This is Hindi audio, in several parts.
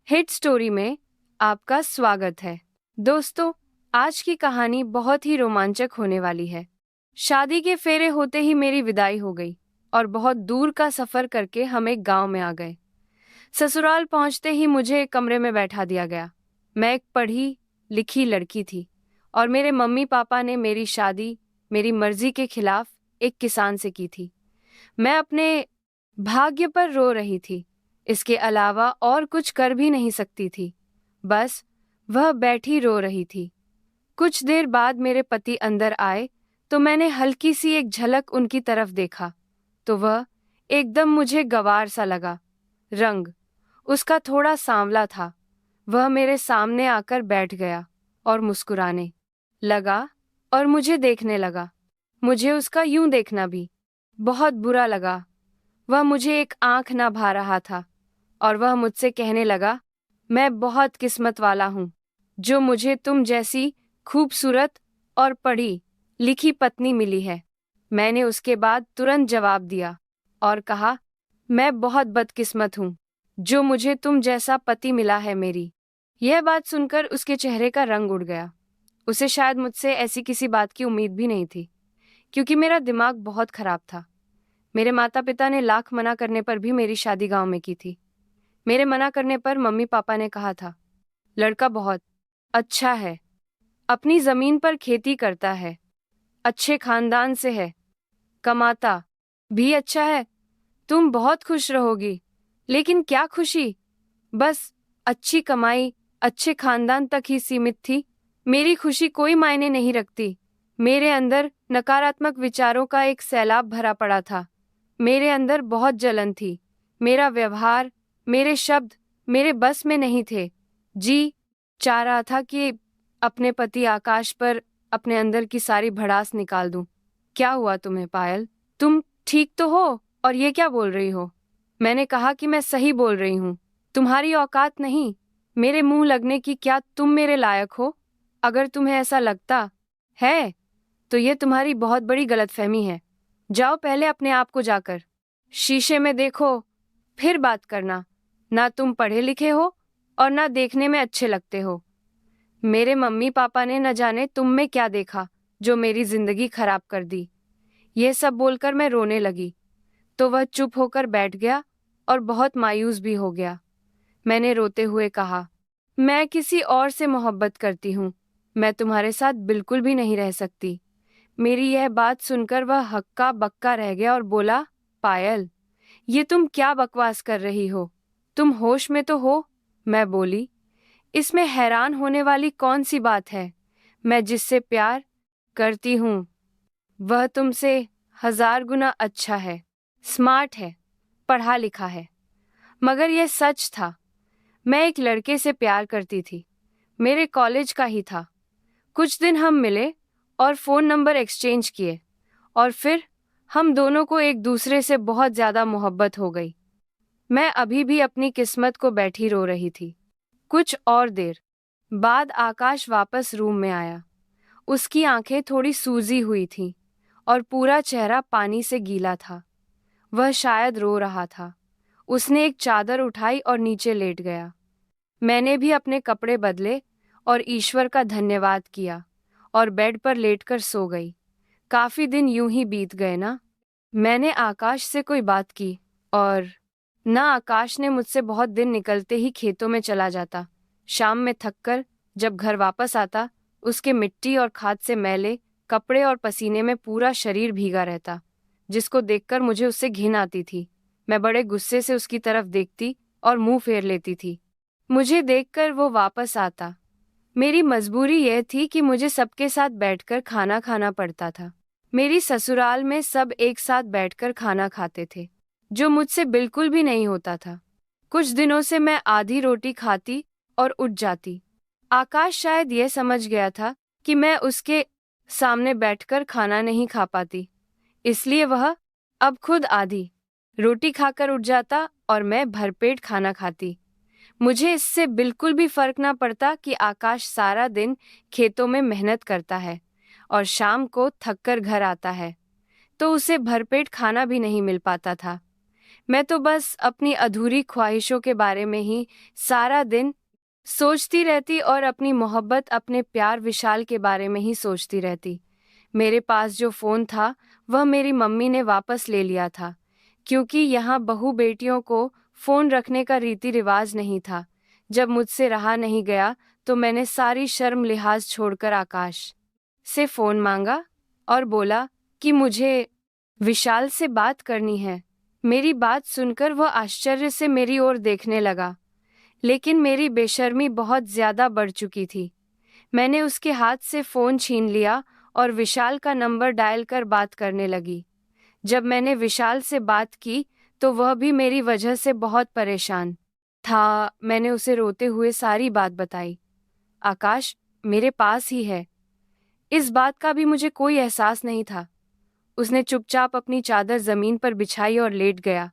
हिट स्टोरी में आपका स्वागत है। दोस्तों, आज की कहानी बहुत ही रोमांचक होने वाली है। शादी के फेरे होते ही मेरी विदाई हो गई और बहुत दूर का सफर करके हम एक गांव में आ गए। ससुराल पहुंचते ही मुझे एक कमरे में बैठा दिया गया। मैं एक पढ़ी लिखी लड़की थी और मेरे मम्मी पापा ने मेरी शादी मेरी मर्जी के खिलाफ एक किसान से की थी। मैं अपने भाग्य पर रो रही थी। इसके अलावा और कुछ कर भी नहीं सकती थी। बस वह बैठी रो रही थी। कुछ देर बाद मेरे पति अंदर आए तो मैंने हल्की सी एक झलक उनकी तरफ देखा तो वह एकदम मुझे गंवार सा लगा। रंग उसका थोड़ा सांवला था। वह मेरे सामने आकर बैठ गया और मुस्कुराने लगा और मुझे देखने लगा। मुझे उसका यूं देखना भी बहुत बुरा लगा। वह मुझे एक आंख ना भा रहा था और वह मुझसे कहने लगा, मैं बहुत किस्मत वाला हूँ जो मुझे तुम जैसी खूबसूरत और पढ़ी लिखी पत्नी मिली है। मैंने उसके बाद तुरंत जवाब दिया और कहा, मैं बहुत बदकिस्मत हूँ जो मुझे तुम जैसा पति मिला है मेरी। यह बात सुनकर उसके चेहरे का रंग उड़ गया। उसे शायद मुझसे ऐसी किसी बात की उम्मीद भी नहीं थी, क्योंकि मेरा दिमाग बहुत खराब था। मेरे माता पिता ने लाख मना करने पर भी मेरी शादी गांव में की थी। मेरे मना करने पर मम्मी पापा ने कहा था, लड़का बहुत अच्छा है, अपनी जमीन पर खेती करता है, अच्छे खानदान से है, कमाता भी अच्छा है, तुम बहुत खुश रहोगी। लेकिन क्या खुशी, बस अच्छी कमाई अच्छे खानदान तक ही सीमित थी। मेरी खुशी कोई मायने नहीं रखती। मेरे अंदर नकारात्मक विचारों का एक सैलाब भरा पड़ा था। मेरे अंदर बहुत जलन थी। मेरा व्यवहार मेरे शब्द मेरे बस में नहीं थे। जी चाह रहा था कि अपने पति आकाश पर अपने अंदर की सारी भड़ास निकाल दूं। क्या हुआ तुम्हें पायल? तुम ठीक तो हो? और ये क्या बोल रही हो? मैंने कहा कि मैं सही बोल रही हूँ। तुम्हारी औकात नहीं मेरे मुंह लगने की। क्या तुम मेरे लायक हो? अगर तुम्हें ऐसा लगता है तो ये तुम्हारी बहुत बड़ी गलतफहमी है। जाओ पहले अपने आप को जाकर शीशे में देखो, फिर बात करना। ना तुम पढ़े लिखे हो और ना देखने में अच्छे लगते हो। मेरे मम्मी पापा ने न जाने तुम में क्या देखा जो मेरी जिंदगी खराब कर दी। ये सब बोलकर मैं रोने लगी तो वह चुप होकर बैठ गया और बहुत मायूस भी हो गया। मैंने रोते हुए कहा, मैं किसी और से मोहब्बत करती हूँ। मैं तुम्हारे साथ बिल्कुल भी नहीं रह सकती। मेरी यह बात सुनकर वह हक्का बक्का रह गया और बोला, पायल, ये तुम क्या बकवास कर रही हो? तुम होश में तो हो? मैं बोली, इसमें हैरान होने वाली कौन सी बात है? मैं जिससे प्यार करती हूँ वह तुमसे 1000 गुना अच्छा है, स्मार्ट है, पढ़ा लिखा है। मगर यह सच था। मैं एक लड़के से प्यार करती थी, मेरे कॉलेज का ही था। कुछ दिन हम मिले और फोन नंबर एक्सचेंज किए और फिर हम दोनों को एक दूसरे से बहुत ज्यादा मोहब्बत हो गई। मैं अभी भी अपनी किस्मत को बैठी रो रही थी। कुछ और देर बाद आकाश वापस रूम में आया। उसकी आंखें थोड़ी सूजी हुई थीं और पूरा चेहरा पानी से गीला था। वह शायद रो रहा था। उसने एक चादर उठाई और नीचे लेट गया। मैंने भी अपने कपड़े बदले और ईश्वर का धन्यवाद किया और बेड पर लेटकर सो गई। काफी दिन यूं ही बीत गए ना। मैंने आकाश से कोई बात की और ना आकाश ने मुझसे। बहुत दिन निकलते ही खेतों में चला जाता। शाम में थककर जब घर वापस आता, उसके मिट्टी और खाद से मैले कपड़े और पसीने में पूरा शरीर भीगा रहता, जिसको देखकर मुझे उससे घिन आती थी। मैं बड़े गुस्से से उसकी तरफ देखती और मुंह फेर लेती थी। मुझे देखकर वो वापस आता। मेरी मजबूरी यह थी कि मुझे सबके साथ बैठकर खाना खाना पड़ता था। मेरी ससुराल में सब एक साथ बैठकर खाना खाते थे, जो मुझसे बिल्कुल भी नहीं होता था। कुछ दिनों से मैं आधी रोटी खाती और उठ जाती। आकाश शायद यह समझ गया था कि मैं उसके सामने बैठकर खाना नहीं खा पाती, इसलिए वह अब खुद आधी रोटी खाकर उठ जाता और मैं भरपेट खाना खाती। मुझे इससे बिल्कुल भी फर्क ना पड़ता कि आकाश सारा दिन खेतों में मेहनत करता है और शाम को थककर घर आता है तो उसे भरपेट खाना भी नहीं मिल पाता था। मैं तो बस अपनी अधूरी ख्वाहिशों के बारे में ही सारा दिन सोचती रहती और अपनी मोहब्बत, अपने प्यार विशाल के बारे में ही सोचती रहती। मेरे पास जो फ़ोन था वह मेरी मम्मी ने वापस ले लिया था, क्योंकि यहाँ बहू बेटियों को फ़ोन रखने का रीति रिवाज नहीं था। जब मुझसे रहा नहीं गया तो मैंने सारी शर्म लिहाज छोड़कर आकाश से फ़ोन मांगा और बोला कि मुझे विशाल से बात करनी है। मेरी बात सुनकर वह आश्चर्य से मेरी ओर देखने लगा, लेकिन मेरी बेशर्मी बहुत ज्यादा बढ़ चुकी थी। मैंने उसके हाथ से फ़ोन छीन लिया और विशाल का नंबर डायल कर बात करने लगी। जब मैंने विशाल से बात की तो वह भी मेरी वजह से बहुत परेशान था। मैंने उसे रोते हुए सारी बात बताई। आकाश मेरे पास ही है, इस बात का भी मुझे कोई एहसास नहीं था। उसने चुपचाप अपनी चादर जमीन पर बिछाई और लेट गया।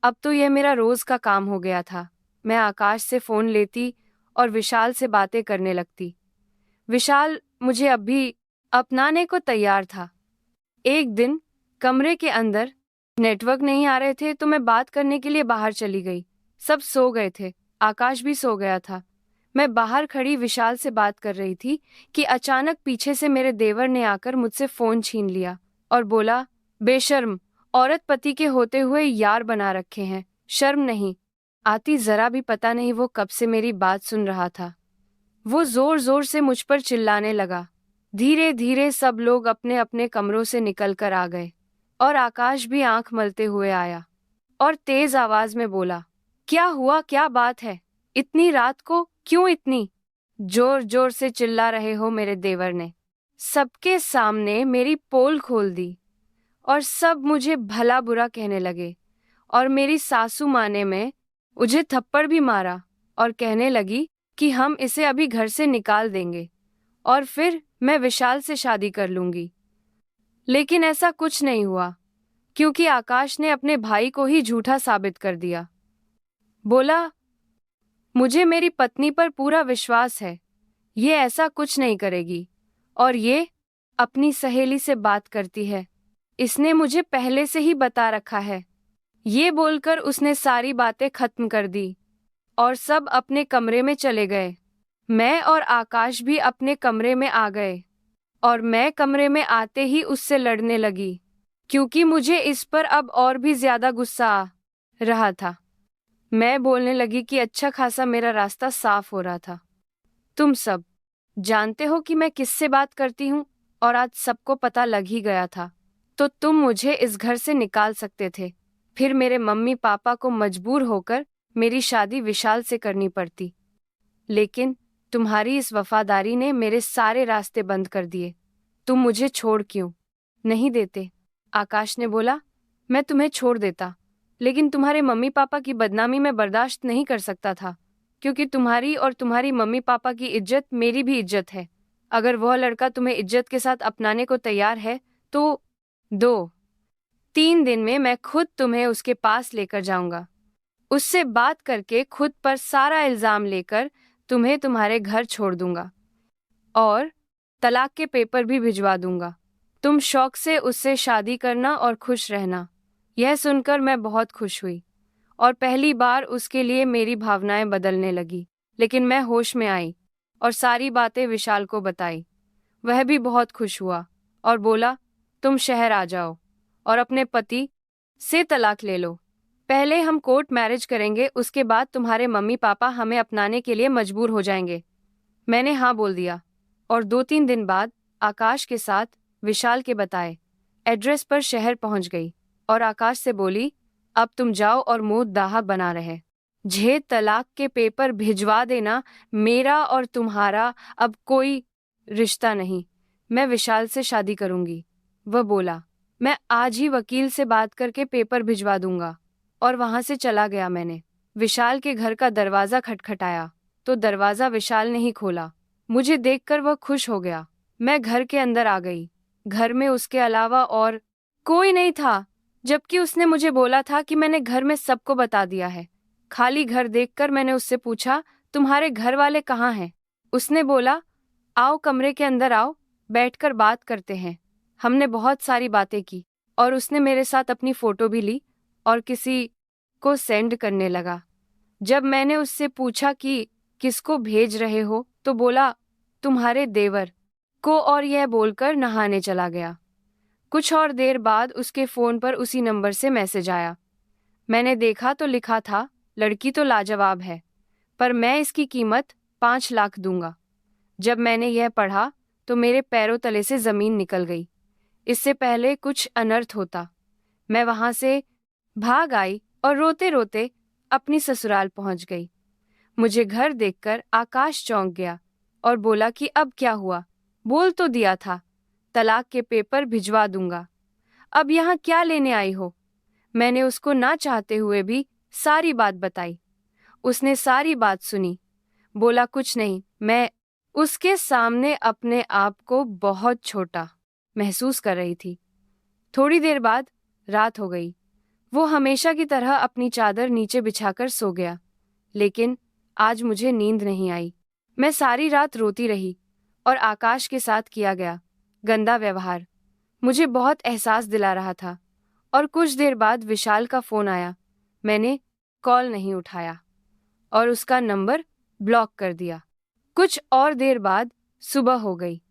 अब तो यह मेरा रोज का काम हो गया था। मैं आकाश से फ़ोन लेती और विशाल से बातें करने लगती। विशाल मुझे अब भी अपनाने को तैयार था। एक दिन कमरे के अंदर नेटवर्क नहीं आ रहे थे तो मैं बात करने के लिए बाहर चली गई। सब सो गए थे, आकाश भी सो गया था। मैं बाहर खड़ी विशाल से बात कर रही थी कि अचानक पीछे से मेरे देवर ने आकर मुझसे फ़ोन छीन लिया और बोला, बेशर्म औरत, पति के होते हुए यार बना रखे हैं, शर्म नहीं आती जरा भी। पता नहीं वो कब से मेरी बात सुन रहा था। वो जोर जोर से मुझ पर चिल्लाने लगा। धीरे धीरे सब लोग अपने अपने कमरों से निकल कर आ गए और आकाश भी आंख मलते हुए आया और तेज आवाज में बोला, क्या हुआ, क्या बात है, इतनी रात को क्यों इतनी जोर जोर से चिल्ला रहे हो? मेरे देवर ने सबके सामने मेरी पोल खोल दी और सब मुझे भला बुरा कहने लगे और मेरी सासू माँ ने मुझे थप्पड़ भी मारा और कहने लगी कि हम इसे अभी घर से निकाल देंगे और फिर मैं विशाल से शादी कर लूंगी। लेकिन ऐसा कुछ नहीं हुआ, क्योंकि आकाश ने अपने भाई को ही झूठा साबित कर दिया। बोला, मुझे मेरी पत्नी पर पूरा विश्वास है, ये ऐसा कुछ नहीं करेगी और ये अपनी सहेली से बात करती है, इसने मुझे पहले से ही बता रखा है। ये बोलकर उसने सारी बातें खत्म कर दी और सब अपने कमरे में चले गए। मैं और आकाश भी अपने कमरे में आ गए और मैं कमरे में आते ही उससे लड़ने लगी, क्योंकि मुझे इस पर अब और भी ज्यादा गुस्सा आ रहा था। मैं बोलने लगी कि अच्छा खासा मेरा रास्ता साफ हो रहा था। तुम सब जानते हो कि मैं किससे बात करती हूँ और आज सबको पता लग ही गया था, तो तुम मुझे इस घर से निकाल सकते थे। फिर मेरे मम्मी पापा को मजबूर होकर मेरी शादी विशाल से करनी पड़ती, लेकिन तुम्हारी इस वफादारी ने मेरे सारे रास्ते बंद कर दिए। तुम मुझे छोड़ क्यों नहीं देते? आकाश ने बोला, मैं तुम्हें छोड़ देता, लेकिन तुम्हारे मम्मी पापा की बदनामी मैं बर्दाश्त नहीं कर सकता था, क्योंकि तुम्हारी और तुम्हारी मम्मी पापा की इज्जत मेरी भी इज्जत है। अगर वह लड़का तुम्हें इज्जत के साथ अपनाने को तैयार है तो 2-3 दिन में मैं खुद तुम्हें उसके पास लेकर जाऊंगा। उससे बात करके खुद पर सारा इल्जाम लेकर तुम्हें तुम्हारे घर छोड़ दूंगा और तलाक के पेपर भी भिजवा दूंगा। तुम शौक से उससे शादी करना और खुश रहना। यह सुनकर मैं बहुत खुश हुई और पहली बार उसके लिए मेरी भावनाएं बदलने लगी। लेकिन मैं होश में आई और सारी बातें विशाल को बताई। वह भी बहुत खुश हुआ और बोला, तुम शहर आ जाओ और अपने पति से तलाक ले लो। पहले हम कोर्ट मैरिज करेंगे, उसके बाद तुम्हारे मम्मी पापा हमें अपनाने के लिए मजबूर हो जाएंगे। मैंने हाँ बोल दिया और 2-3 दिन बाद आकाश के साथ विशाल के बताए एड्रेस पर शहर पहुंच गई और आकाश से बोली, अब तुम जाओ और मुंह दाहा बना रहे झे तलाक के पेपर भिजवा देना। मेरा और तुम्हारा अब कोई रिश्ता नहीं, मैं विशाल से शादी करूंगी। वह बोला, मैं आज ही वकील से बात करके पेपर भिजवा दूंगा और वहां से चला गया। मैंने विशाल के घर का दरवाजा खटखटाया तो दरवाजा विशाल ने ही खोला। मुझे देखकर वह खुश हो गया। मैं घर के अंदर आ गई। घर में उसके अलावा और कोई नहीं था, जबकि उसने मुझे बोला था कि मैंने घर में सबको बता दिया है। खाली घर देखकर मैंने उससे पूछा, तुम्हारे घर वाले कहाँ हैं? उसने बोला, आओ कमरे के अंदर आओ, बैठकर बात करते हैं। हमने बहुत सारी बातें की और उसने मेरे साथ अपनी फोटो भी ली और किसी को सेंड करने लगा। जब मैंने उससे पूछा कि किसको भेज रहे हो तो बोला तुम्हारे देवर को, और यह बोलकर नहाने चला गया। कुछ और देर बाद उसके फोन पर उसी नंबर से मैसेज आया। मैंने देखा तो लिखा था लड़की तो लाजवाब है, पर मैं इसकी कीमत 5 लाख दूंगा। जब मैंने यह पढ़ा तो मेरे पैरों तले से जमीन निकल गई। इससे पहले कुछ अनर्थ होता, मैं वहां से भाग आई और रोते रोते अपनी ससुराल पहुंच गई। मुझे घर देखकर आकाश चौंक गया और बोला कि अब क्या हुआ, बोल तो दिया था तलाक के पेपर भिजवा दूंगा, अब यहाँ क्या लेने आई हो। मैंने उसको ना चाहते हुए भी सारी बात बताई। उसने सारी बात सुनी, बोला कुछ नहीं। मैं उसके सामने अपने आप को बहुत छोटा महसूस कर रही थी। थोड़ी देर बाद रात हो गई। वो हमेशा की तरह अपनी चादर नीचे बिछाकर सो गया, लेकिन आज मुझे नींद नहीं आई। मैं सारी रात रोती रही और आकाश के साथ किया गया गंदा व्यवहार मुझे बहुत एहसास दिला रहा था। और कुछ देर बाद विशाल का फोन आया। मैंने कॉल नहीं उठाया और उसका नंबर ब्लॉक कर दिया। कुछ और देर बाद सुबह हो गई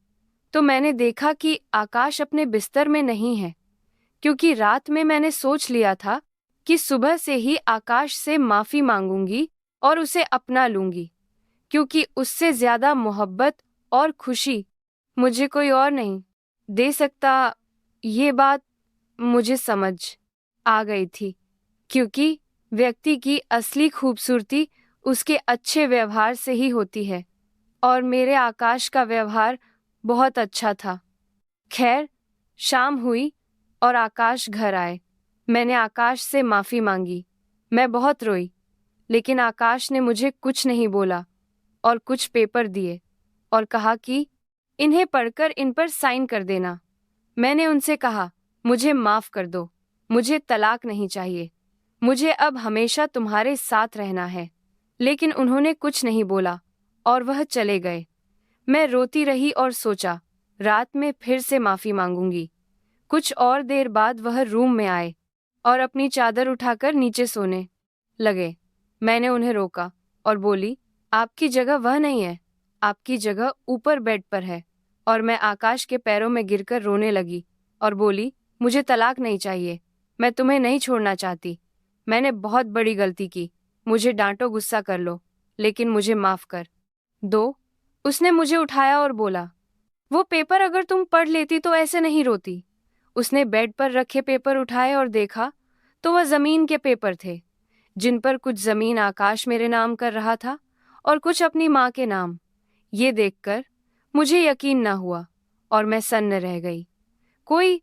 तो मैंने देखा कि आकाश अपने बिस्तर में नहीं है, क्योंकि रात में मैंने सोच लिया था कि सुबह से ही आकाश से माफी मांगूंगी और उसे अपना लूंगी, क्योंकि उससे ज्यादा मोहब्बत और खुशी मुझे कोई और नहीं दे सकता। ये बात मुझे समझ आ गई थी, क्योंकि व्यक्ति की असली खूबसूरती उसके अच्छे व्यवहार से ही होती है, और मेरे आकाश का व्यवहार बहुत अच्छा था। खैर, शाम हुई और आकाश घर आए। मैंने आकाश से माफी मांगी। मैं बहुत रोई, लेकिन आकाश ने मुझे कुछ नहीं बोला और कुछ पेपर दिए और कहा कि इन्हें पढ़कर इन पर साइन कर देना। मैंने उनसे कहा मुझे माफ कर दो, मुझे तलाक नहीं चाहिए, मुझे अब हमेशा तुम्हारे साथ रहना है। लेकिन उन्होंने कुछ नहीं बोला और वह चले गए। मैं रोती रही और सोचा रात में फिर से माफी मांगूंगी। कुछ और देर बाद वह रूम में आए और अपनी चादर उठाकर नीचे सोने लगे। मैंने उन्हें रोका और बोली आपकी जगह वह नहीं है, आपकी जगह ऊपर बेड पर है। और मैं आकाश के पैरों में गिरकर रोने लगी और बोली मुझे तलाक नहीं चाहिए, मैं तुम्हें नहीं छोड़ना चाहती। मैंने बहुत बड़ी गलती की, मुझे डांटो गुस्सा कर लो, लेकिन मुझे माफ कर दो। उसने मुझे उठाया और बोला वो पेपर अगर तुम पढ़ लेती तो ऐसे नहीं रोती। उसने बेड पर रखे पेपर उठाए और देखा तो वह जमीन के पेपर थे, जिन पर कुछ जमीन आकाश मेरे नाम कर रहा था और कुछ अपनी माँ के नाम। ये देखकर मुझे यकीन न हुआ और मैं सन्न रह गई। कोई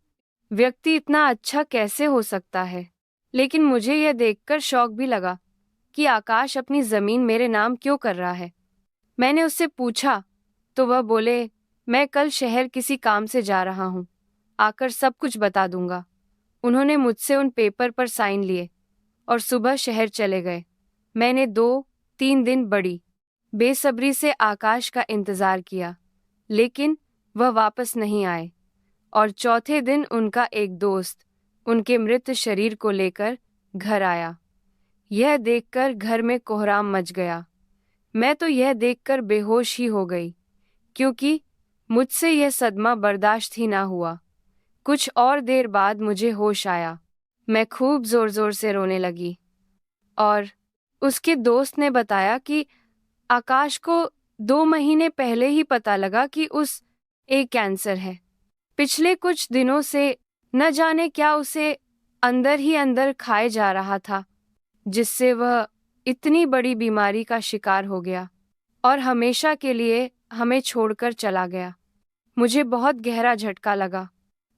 व्यक्ति इतना अच्छा कैसे हो सकता है? लेकिन मुझे यह देखकर शौक भी लगा कि आकाश अपनी जमीन मेरे नाम क्यों कर रहा है। मैंने उससे पूछा तो वह बोले मैं कल शहर किसी काम से जा रहा हूँ, आकर सब कुछ बता दूंगा। उन्होंने मुझसे उन पेपर पर साइन लिए और सुबह शहर चले गए। मैंने 2-3 दिन बड़ी बेसब्री से आकाश का इंतजार किया, लेकिन वह वापस नहीं आए। और चौथे दिन उनका एक दोस्त उनके मृत शरीर को लेकर घर आया। यह देखकर घर में कोहराम मच गया। मैं तो यह देखकर बेहोश ही हो गई, क्योंकि मुझसे यह सदमा बर्दाश्त ही ना हुआ। कुछ और देर बाद मुझे होश आया। मैं खूब जोर जोर से रोने लगी और उसके दोस्त ने बताया कि आकाश को 2 महीने पहले ही पता लगा कि उस एक कैंसर है। पिछले कुछ दिनों से न जाने क्या उसे अंदर ही अंदर खाए जा रहा था, जिससे वह इतनी बड़ी बीमारी का शिकार हो गया और हमेशा के लिए हमें छोड़कर चला गया। मुझे बहुत गहरा झटका लगा,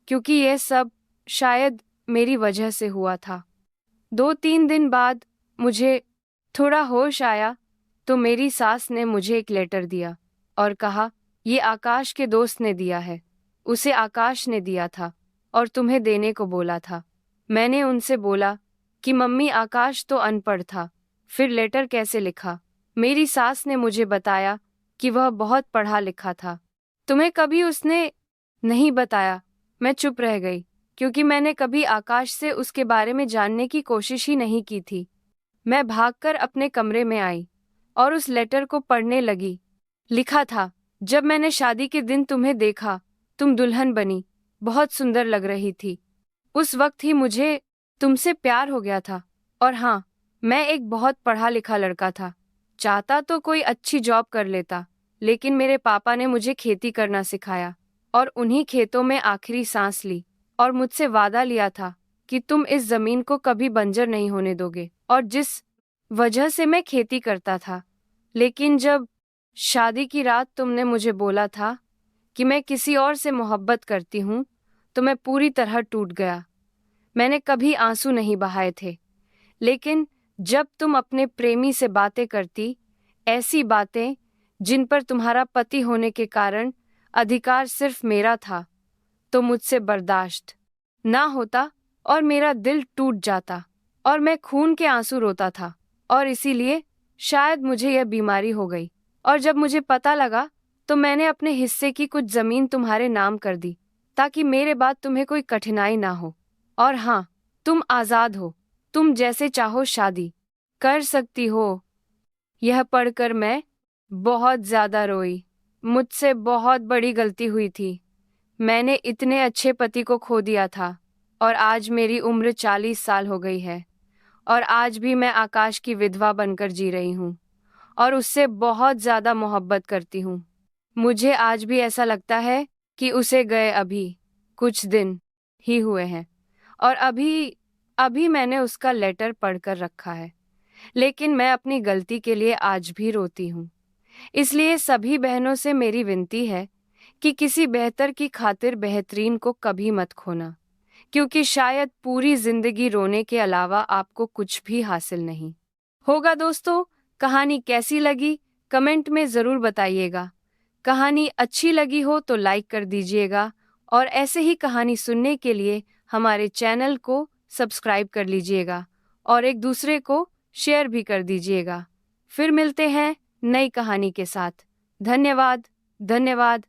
क्योंकि यह सब शायद मेरी वजह से हुआ था। 2-3 दिन बाद मुझे थोड़ा होश आया तो मेरी सास ने मुझे एक लेटर दिया और कहा ये आकाश के दोस्त ने दिया है, उसे आकाश ने दिया था और तुम्हें देने को बोला था। मैंने उनसे बोला कि मम्मी आकाश तो अनपढ़ था, फिर लेटर कैसे लिखा? मेरी सास ने मुझे बताया कि वह बहुत पढ़ा लिखा था। तुम्हें कभी उसने नहीं बताया? मैं चुप रह गई, क्योंकि मैंने कभी आकाश से उसके बारे में जानने की कोशिश ही नहीं की थी। मैं भागकर अपने कमरे में आई और उस लेटर को पढ़ने लगी। लिखा था, जब मैंने शादी के दिन तुम्हें देखा, तुम दुल्हन बनी, बहुत सुंदर लग रही थी। उस वक्त ही मुझे तुमसे प्यार हो गया था। और हाँ, मैं एक बहुत पढ़ा लिखा लड़का था। चाहता तो कोई अच्छी जॉब कर लेता, लेकिन मेरे पापा ने मुझे खेती करना सिखाया और उन्हीं खेतों में आखिरी सांस ली और मुझसे वादा लिया था कि तुम इस जमीन को कभी बंजर नहीं होने दोगे। और जिस वजह से मैं खेती करता था। लेकिन जब शादी की रात तुमने मुझे बोला था कि मैं किसी और से मोहब्बत करती हूँ, तो मैं पूरी तरह टूट गया। मैंने कभी आंसू नहीं बहाए थे, लेकिन जब तुम अपने प्रेमी से बातें करती, ऐसी बातें जिन पर तुम्हारा पति होने के कारण अधिकार सिर्फ मेरा था, तो मुझसे बर्दाश्त ना होता और मेरा दिल टूट जाता और मैं खून के आंसू रोता था। और इसीलिए शायद मुझे यह बीमारी हो गई। और जब मुझे पता लगा, तो मैंने अपने हिस्से की कुछ जमीन तुम्हारे नाम कर दी, ताकि मेरे बाद तुम्हें कोई कठिनाई ना हो। और हाँ, तुम आजाद हो, तुम जैसे चाहो शादी कर सकती हो। यह पढ़कर मैं बहुत ज्यादा रोई। मुझसे बहुत बड़ी गलती हुई थी। मैंने इतने अच्छे पति को खो दिया था और आज मेरी उम्र 40 साल हो गई है और आज भी मैं आकाश की विधवा बनकर जी रही हूँ और उससे बहुत ज्यादा मोहब्बत करती हूँ। मुझे आज भी ऐसा लगता है कि उसे गए अभी कुछ दिन ही हुए हैं और अभी अभी मैंने उसका लेटर पढ़कर रखा है। लेकिन मैं अपनी गलती के लिए आज भी रोती हूँ। इसलिए सभी बहनों से मेरी विनती है कि किसी बेहतर की खातिर बेहतरीन को कभी मत खोना, क्योंकि शायद पूरी जिंदगी रोने के अलावा आपको कुछ भी हासिल नहीं होगा। दोस्तों, कहानी कैसी लगी कमेंट में ज़रूर बताइएगा। कहानी अच्छी लगी हो तो लाइक कर दीजिएगा और ऐसे ही कहानी सुनने के लिए हमारे चैनल को सब्सक्राइब कर लीजिएगा और एक दूसरे को शेयर भी कर दीजिएगा। फिर मिलते हैं नई कहानी के साथ। धन्यवाद, धन्यवाद।